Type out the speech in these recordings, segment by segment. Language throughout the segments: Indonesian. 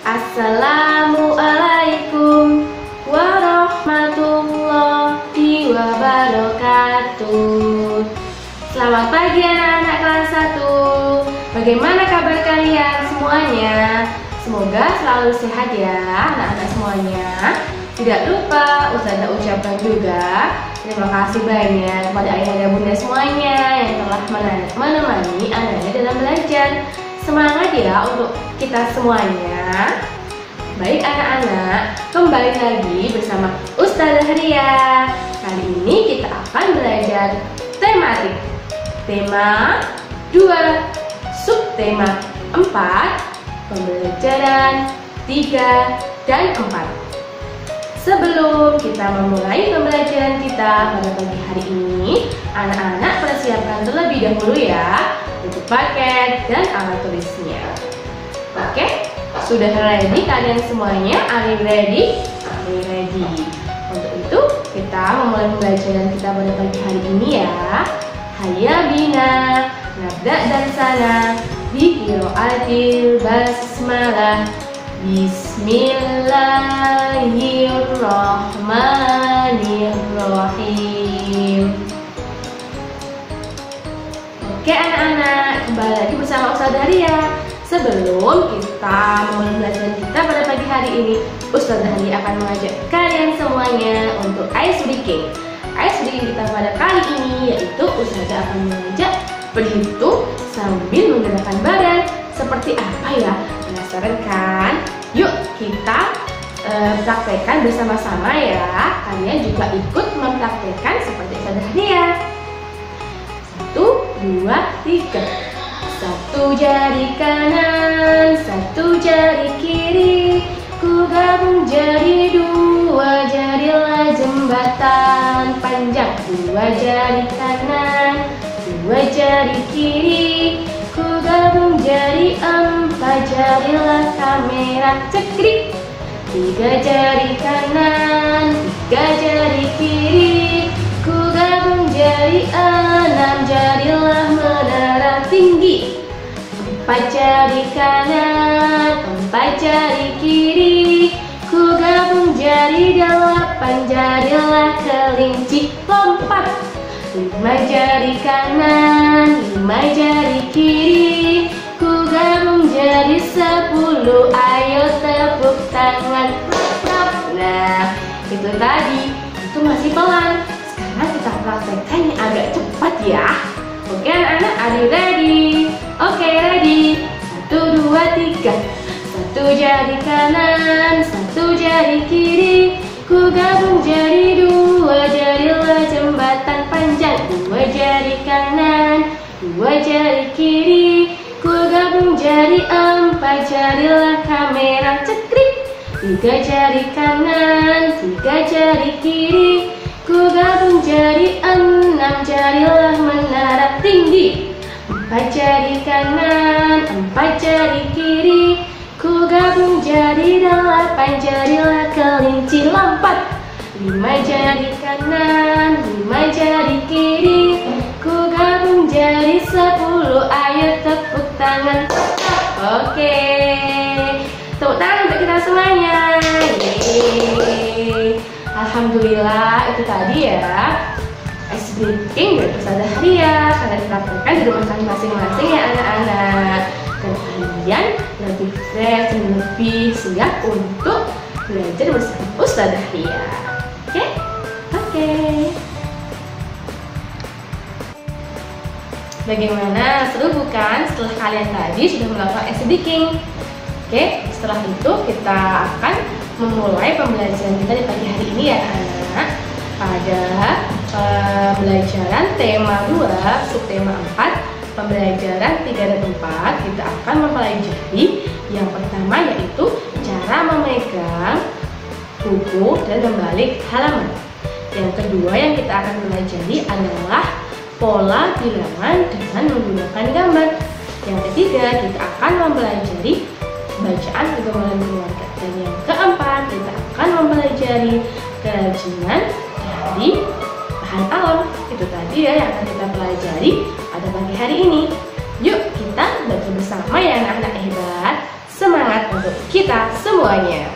Assalamualaikum warahmatullahi wabarakatuh. Selamat pagi anak-anak kelas 1. Bagaimana kabar kalian semuanya? Semoga selalu sehat ya anak-anak semuanya. Tidak lupa Ustazah ucapkan juga terima kasih banyak kepada ayah dan bunda semuanya yang telah menemani anak-anak dalam belajar. Semangat ya untuk kita semuanya. Baik anak-anak, kembali lagi bersama Ustazah Ria. Kali ini kita akan belajar tematik. Tema 2, subtema 4, pembelajaran 3 dan 4. Sebelum kita memulai pembelajaran kita pada pagi hari ini, anak-anak persiapkan terlebih dahulu ya untuk paket dan alat tulisnya. Oke, sudah ready kalian semuanya? Are you ready? Are you ready? Untuk itu kita memulai pembelajaran kita pada pagi hari ini ya. Hayya bina nabda dan sana bi qiraatil basmalah. Bismillahirrahmanirrahim. Oke anak-anak, kembali lagi bersama Ustazah Ria. Sebelum kita memulai pembelajaran kita pada pagi hari ini, Ustazah Ria akan mengajak kalian semuanya untuk ice breaking. Ice breaking kita pada kali ini yaitu Ustazah akan mengajak berhitung sambil menggerakkan badan. Seperti apa ya? Penasaran kan? Yuk kita praktekkan bersama-sama ya. Kalian juga ikut mempraktekkan seperti Ustazah Ria. 1, 2, 3. 1 jari kanan, 1 jari kiri, ku gabung jadi 2, jadilah jembatan panjang. 2 jari kanan, 2 jari kiri, ku gabung jadi 4, jadilah kamera cekrik. 3 jari kanan, 3 jari kiri, ku gabung jadi 6, jadilah menara tinggi. 4 jari kanan, 4 jari kiri, ku gabung jadi 8, jadilah kelinci lompat. 5 jari kanan, 5 jari kiri, ku gabung jadi 10, ayo tepuk tangan. Nah, itu tadi, itu masih pelan. Sekarang kita praktekkan yang agak cepat ya. Oke anak-anak, are you ready? Oke, ready. 1, 2, 3. 1 jari kanan, 1 jari kiri, ku gabung jadi 2, jadilah jembatan panjang. 2 jari kanan, 2 jari kiri, ku gabung jadi 4, jadilah kamera cekrik. 3 jari kanan, 3 jari kiri, ku gabung jadi 6, jadilah menara tinggi. 4 jari kanan, 4 jari kiri, ku gabung jadi 8, jadilah kelinci lompat. 5 jari kanan, 5 jari kiri, ku gabung jadi 10, ayo tepuk tangan. Oke, tepuk tangan untuk kita semuanya. Yeay. Alhamdulillah, itu tadi ya ice breaking dari Ustazah Ria. Kalian praktekkan di rumah kalian masing-masing ya anak-anak. Dan kalian lebih fresh dan lebih siap untuk belajar bersama Ustazah Ria. Oke? Oke. Bagaimana? Seru bukan? Setelah kalian tadi sudah melakukan ice breaking. Oke, setelah itu kita akan memulai pembelajaran kita di pagi hari ini ya anak. Pada pembelajaran tema 2, subtema 4, pembelajaran 3 dan 4, kita akan mempelajari yang pertama yaitu cara memegang buku dan membalik halaman. Yang kedua yang kita akan pelajari adalah pola bilangan dengan menggunakan gambar. Yang ketiga kita akan mempelajari bacaan kegambaran keluarga. Dan yang keempat kita akan mempelajari kerajinan dari bahan alam. Itu tadi ya yang akan kita pelajari pada pagi hari ini. Yuk kita baca bersama ya anak-anak hebat. Semangat untuk kita semuanya.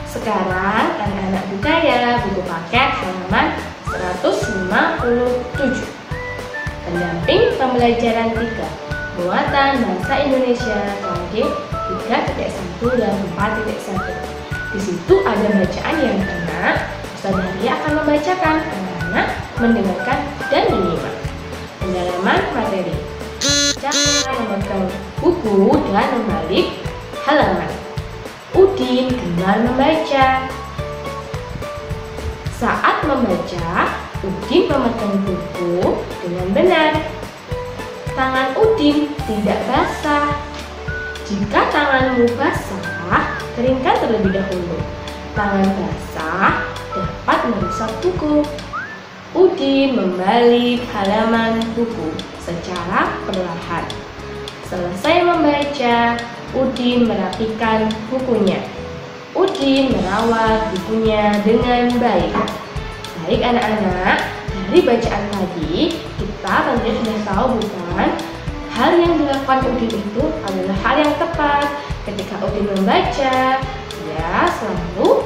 Sekarang anak-anak buka ya buku paket halaman 157. Pendamping pembelajaran 3, muatan bahasa Indonesia KD 3.1 dan 4.1. Di situ ada bacaan yang enak. Ustaz Haria akan membacakan, anak-anak mendengarkan dan menyimak. Pendalaman materi. Cara memegang buku dan membalik halaman. Udin gemar membaca. Saat membaca, Udin memegang buku dengan benar. Tangan Udin tidak basah. Jika tanganmu basah, keringkan terlebih dahulu. Tangan basah dapat merusak buku. Udin membalik halaman buku secara perlahan. Selesai membaca, Udin merapikan bukunya. Udin merawat bukunya dengan baik. Baik anak-anak, dari bacaan tadi kita tentunya sudah tahu bukan hal yang dilakukan Udin itu adalah hal yang tepat. Ketika Udin membaca, dia selalu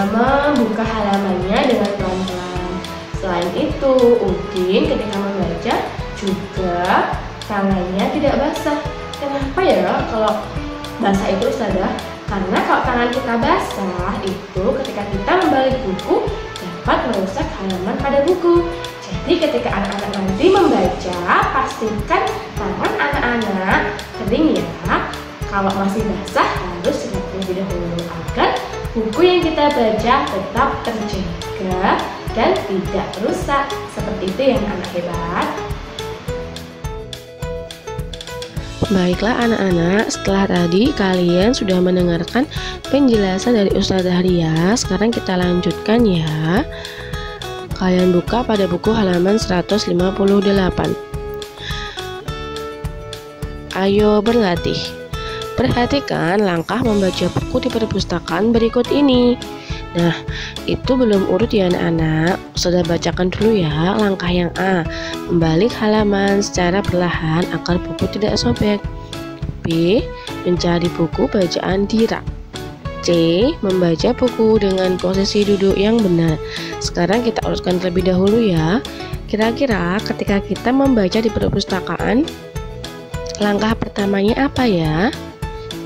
membuka halamannya dengan pelan-pelan. Selain itu, Udin ketika membaca juga tangannya tidak basah. Kenapa ya kalau basah itu Ustazah? Karena kalau tangan kita basah itu ketika kita membalik buku dapat merusak halaman pada buku. Jadi ketika anak-anak nanti membaca, pastikan tangan anak-anak kering ya. Kalau masih basah harus sikat terlebih dahulu agar buku yang kita baca tetap terjaga dan tidak rusak. Seperti itu ya anak hebat. Baiklah anak-anak, setelah tadi kalian sudah mendengarkan penjelasan dari Ustazah Haria. Sekarang kita lanjutkan ya. Kalian buka pada buku halaman 158. Ayo berlatih. Perhatikan langkah membaca buku di perpustakaan berikut ini. Nah, itu belum urut ya anak-anak. Sudah bacakan dulu ya. Langkah yang A, membalik halaman secara perlahan agar buku tidak sobek. B, mencari buku bacaan di rak. C, membaca buku dengan posisi duduk yang benar. Sekarang kita urutkan terlebih dahulu ya. Kira-kira ketika kita membaca di perpustakaan, langkah pertamanya apa ya?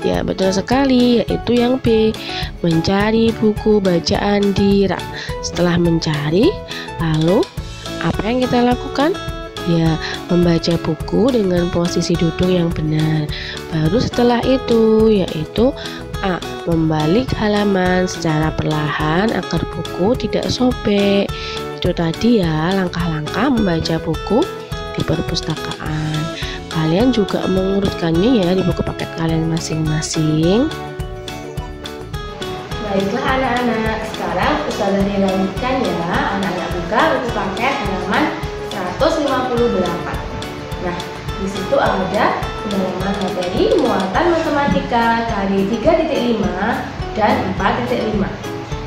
Ya betul sekali, yaitu yang B, mencari buku bacaan di rak. Setelah mencari, lalu apa yang kita lakukan? Ya, membaca buku dengan posisi duduk yang benar. Baru setelah itu, yaitu A, membalik halaman secara perlahan agar buku tidak sobek. Itu tadi ya langkah-langkah membaca buku di perpustakaan. Kalian juga mengurutkannya ya di buku paket kalian masing-masing. Baiklah anak-anak, sekarang Ustazah lanjutkan ya. Anak-anak buka buku paket halaman 158. Nah, di situ ada pendalaman materi muatan matematika kali 3.5 dan 4.5.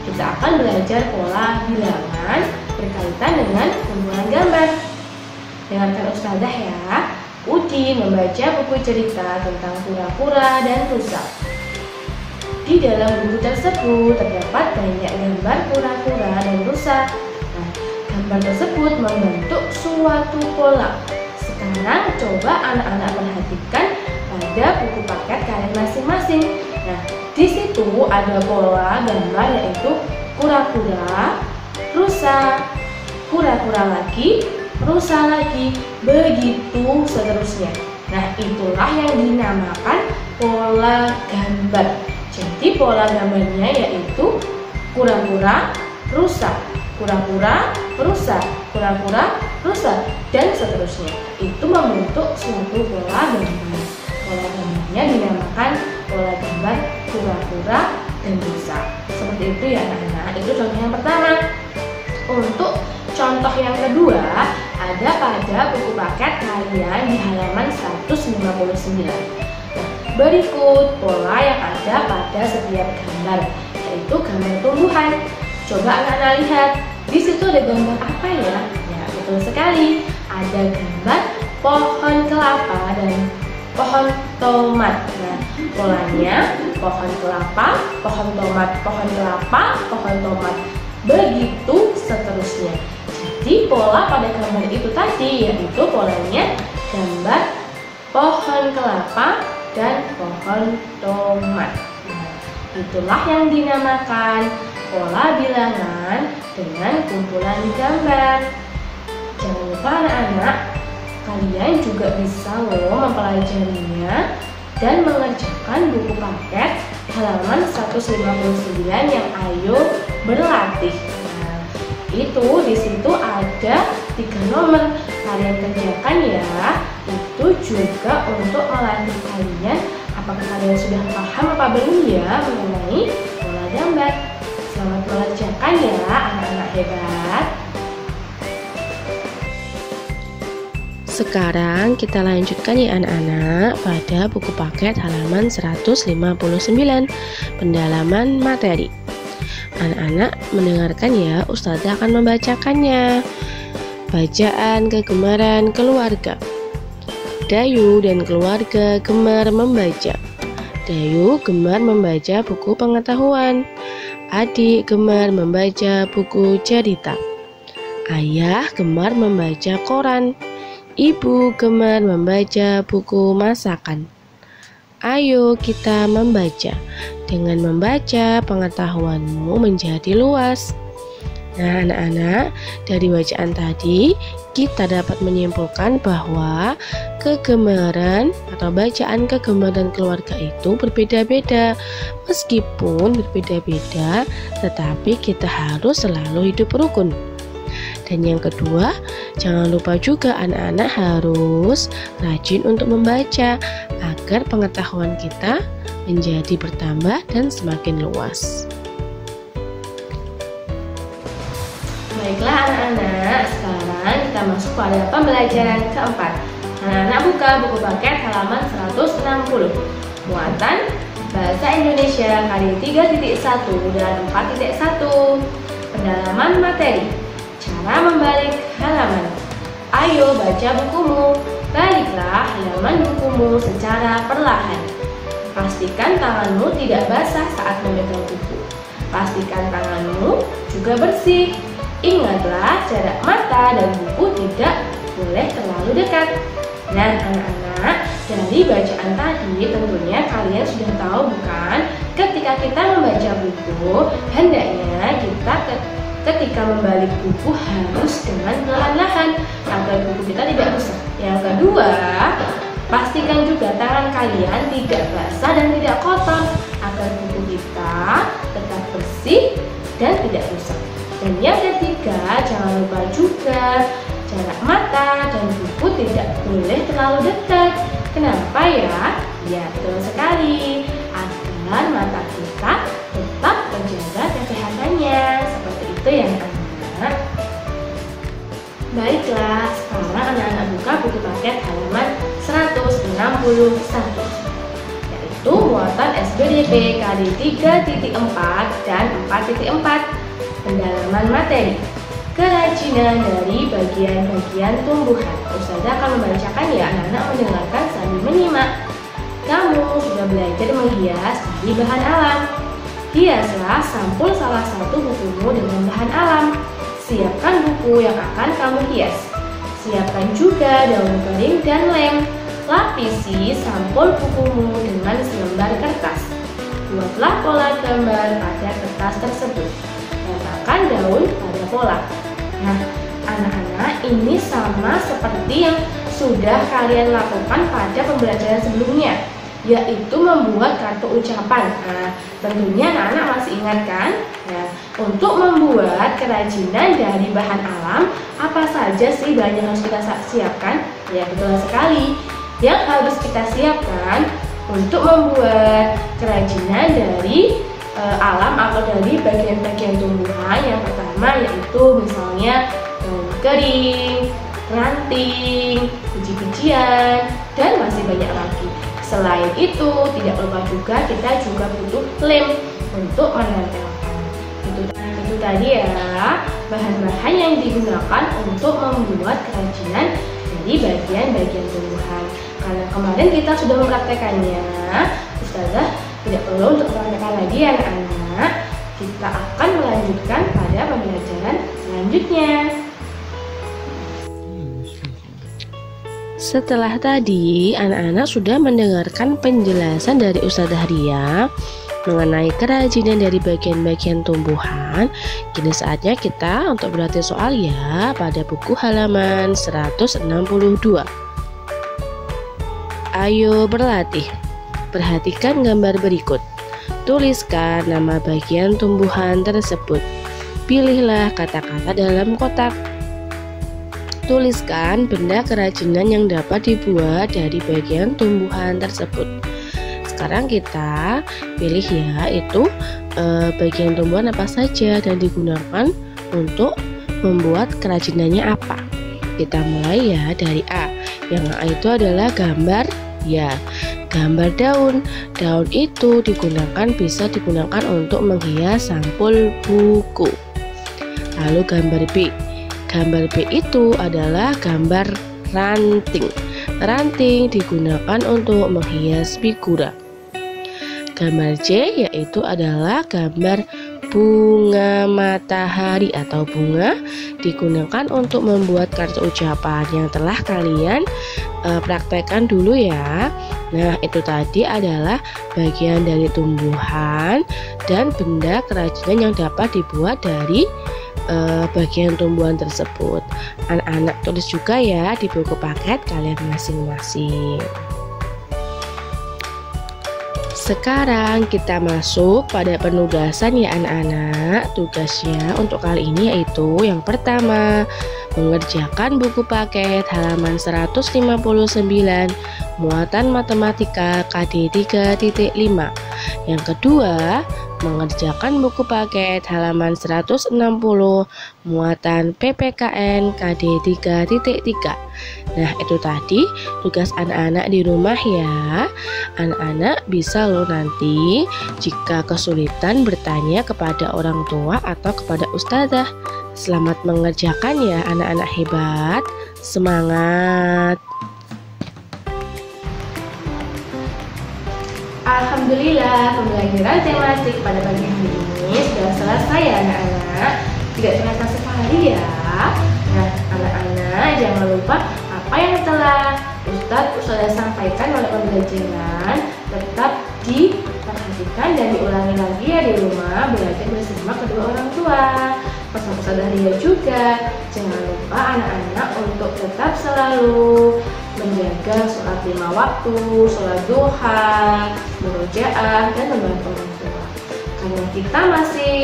Kita akan belajar pola bilangan berkaitan dengan pembuatan gambar. Dengarkan Ustazah ya. Udin membaca buku cerita tentang kura-kura dan rusa. Di dalam buku tersebut terdapat banyak gambar kura-kura dan rusa. Nah, gambar tersebut membentuk suatu pola. Sekarang coba anak-anak perhatikan pada buku paket kalian masing-masing. Nah, di situ ada pola gambar yaitu kura-kura, rusa, kura-kura lagi, rusa lagi, begitu seterusnya. Nah, itulah yang dinamakan pola gambar. Jadi pola gambarnya yaitu kura-kura, rusa, kura-kura, rusa, kura-kura, rusa, dan seterusnya. Itu membentuk suatu pola gambar. Pola gambarnya dinamakan pola gambar kura-kura dan rusa. Seperti itu ya anak-anak. Itu contoh yang pertama. Untuk contoh yang kedua ada pada buku paket kalian di halaman 159. Nah, berikut pola yang ada pada setiap gambar, yaitu gambar tumbuhan. Coba anak-anak lihat, di situ ada gambar apa ya? Ya betul sekali, ada gambar pohon kelapa dan pohon tomat. Nah, polanya pohon kelapa, pohon tomat, pohon kelapa, pohon tomat. Begitu seterusnya. Jadi pola pada gambar itu tadi yaitu polanya gambar pohon kelapa dan pohon tomat. Nah, itulah yang dinamakan pola bilangan dengan kumpulan gambar. Jangan lupa anak-anak, kalian juga bisa mempelajarinya dan mengerjakan buku paket halaman 159 yang Ayo Berlatih. Nah, itu di situ ada 3 nomor. Kalian kerjakan ya. Itu juga untuk melatih kalian apakah kalian sudah paham apa belum ya mengenai pola gambar. Selamat mengerjakan ya anak-anak hebat. Sekarang kita lanjutkan ya anak-anak pada buku paket halaman 159, pendalaman materi. Anak-anak mendengarkan ya, Ustazah akan membacakannya. Bacaan kegemaran keluarga. Dayu dan keluarga gemar membaca. Dayu gemar membaca buku pengetahuan. Adik gemar membaca buku cerita. Ayah gemar membaca koran. Ibu gemar membaca buku masakan. Ayo kita membaca. Dengan membaca, pengetahuanmu menjadi luas. Nah, anak-anak, dari bacaan tadi kita dapat menyimpulkan bahwa kegemaran atau bacaan kegemaran keluarga itu berbeda-beda. Meskipun berbeda-beda, tetapi kita harus selalu hidup rukun. Dan yang kedua, jangan lupa juga anak-anak harus rajin untuk membaca agar pengetahuan kita menjadi bertambah dan semakin luas. Baiklah anak-anak, sekarang kita masuk pada pembelajaran keempat. Anak-anak buka buku paket halaman 160. Muatan Bahasa Indonesia kali 3.1 dan 4.1. Pendalaman materi. Cara membalik halaman. Ayo baca bukumu. Baliklah halaman bukumu secara perlahan. Pastikan tanganmu tidak basah saat memegang buku. Pastikan tanganmu juga bersih. Ingatlah jarak mata dan buku tidak boleh terlalu dekat. Nah anak-anak, dari bacaan tadi tentunya kalian sudah tahu bukan? Ketika kita membaca buku, hendaknya kita ketika membalik buku harus dengan perlahan-lahan agar buku kita tidak rusak. Yang kedua, pastikan juga tangan kalian tidak basah dan tidak kotor agar buku kita tetap bersih dan tidak rusak. Dan yang ketiga, jangan lupa juga jarak mata dan buku tidak boleh terlalu dekat. Kenapa ya? Ya betul sekali, agar mata kita tetap menjaga kesehatannya. Seperti itu ya anak-anak. Baiklah, sekarang anak-anak buka buku paket halaman 161, yaitu muatan SBDP kali 3.4 dan 4.4. Pendalaman materi. Kerajinan dari bagian-bagian tumbuhan. Ustazah akan membacakan ya, anak-anak mendengarkan sambil menyimak. Kamu sudah belajar menghias dari bahan alam. Hiaslah sampul salah satu bukumu dengan bahan alam. Siapkan buku yang akan kamu hias. Siapkan juga daun kering dan lem. Lapisi sampul bukumu dengan selembar kertas. Buatlah pola gambar pada kertas tersebut. Letakkan daun pada pola. Nah, anak-anak, ini sama seperti yang sudah kalian lakukan pada pembelajaran sebelumnya, yaitu membuat kartu ucapan. Nah, tentunya anak-anak masih ingat kan? Nah, untuk membuat kerajinan dari bahan alam, apa saja sih bahan yang harus kita siapkan? Ya, betul sekali. Yang harus kita siapkan untuk membuat kerajinan dari alam atau dari bagian-bagian tumbuhan, yang pertama yaitu misalnya daun kering, ranting, biji-bijian, dan masih banyak lagi. Selain itu, tidak lupa juga kita juga butuh lem untuk menempelkan. Itu tadi ya bahan-bahan yang digunakan untuk membuat kerajinan dari bagian-bagian tumbuhan. Karena kemarin kita sudah mempraktekannya, Ustazah tidak perlu untuk mempraktekkan lagi ya anak-anak. Kita akan melanjutkan pada pembelajaran selanjutnya. Setelah tadi anak-anak sudah mendengarkan penjelasan dari Ustazah Ria mengenai kerajinan dari bagian-bagian tumbuhan, kini saatnya kita untuk berlatih soal ya pada buku halaman 162. Ayo berlatih. Perhatikan gambar berikut. Tuliskan nama bagian tumbuhan tersebut. Pilihlah kata-kata dalam kotak. Tuliskan benda kerajinan yang dapat dibuat dari bagian tumbuhan tersebut. Sekarang kita pilih ya, itu bagian tumbuhan apa saja dan digunakan untuk membuat kerajinannya apa. Kita mulai ya dari A. Yang A itu adalah gambar ya, gambar daun. Daun itu bisa digunakan untuk menghias sampul buku. Lalu gambar B. Gambar B itu adalah gambar ranting. Ranting digunakan untuk menghias figura. Gambar C yaitu adalah gambar bunga matahari atau bunga, digunakan untuk membuat kartu ucapan yang telah kalian praktekkan dulu ya. Nah, itu tadi adalah bagian dari tumbuhan dan benda kerajinan yang dapat dibuat dari bagian tumbuhan tersebut. Anak-anak tulis juga ya di buku paket kalian masing-masing. Sekarang kita masuk pada penugasan ya anak-anak. Tugasnya untuk kali ini yaitu yang pertama, mengerjakan buku paket halaman 159 muatan matematika KD 3.5. Yang kedua, mengerjakan buku paket halaman 160 muatan PPKN KD 3.3. Nah, itu tadi tugas anak-anak di rumah ya. Anak-anak bisa loh nanti jika kesulitan bertanya kepada orang tua atau kepada ustazah. Selamat mengerjakan ya anak-anak hebat. Semangat. Alhamdulillah, pembelajaran tematik pada pagi hari ini sudah selesai ya anak-anak. Tidak terasa sekali ya. Nah, anak-anak jangan lupa apa yang telah Ustazah sampaikan oleh pembelajaran tetap diperhatikan dan diulangi lagi ya di rumah, belajar bersama kedua orang tua. Pesan Ustazah Ria juga, jangan lupa anak-anak untuk tetap selalu menjaga sholat 5 waktu, sholat duha, murojaah, dan membantu orang tua. Karena kita masih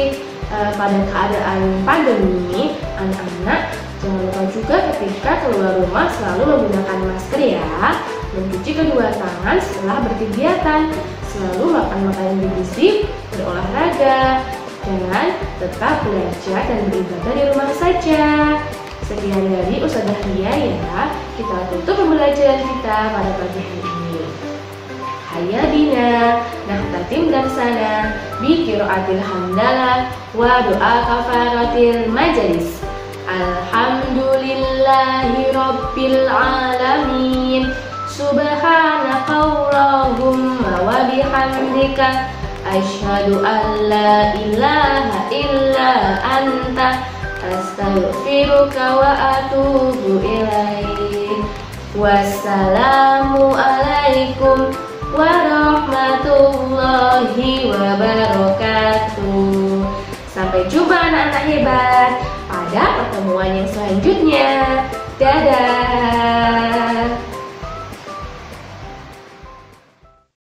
pada keadaan pandemi, anak-anak jangan lupa juga ketika keluar rumah selalu menggunakan masker ya, mencuci kedua tangan setelah berkegiatan, selalu makan makanan bergizi, berolahraga, dan tetap belajar dan beribadah di rumah saja. Sekian dari Ustazah Ria ya, kita tutup pembelajaran kita pada pagi hari ini. Hayya bina nahtatim darsana bi qiraatil hamdalah wa doa kafaratil majalis. Alhamdulillahi rabbil alamin. Subhanaka Allahumma wa bihamdika asyhadu an la ilaha illa anta astaghfiruka wa atubu ilaik. Wassalamu alaikum warahmatullahi wabarakatuh. Sampai jumpa anak-anak hebat pada pertemuan yang selanjutnya. Dadah.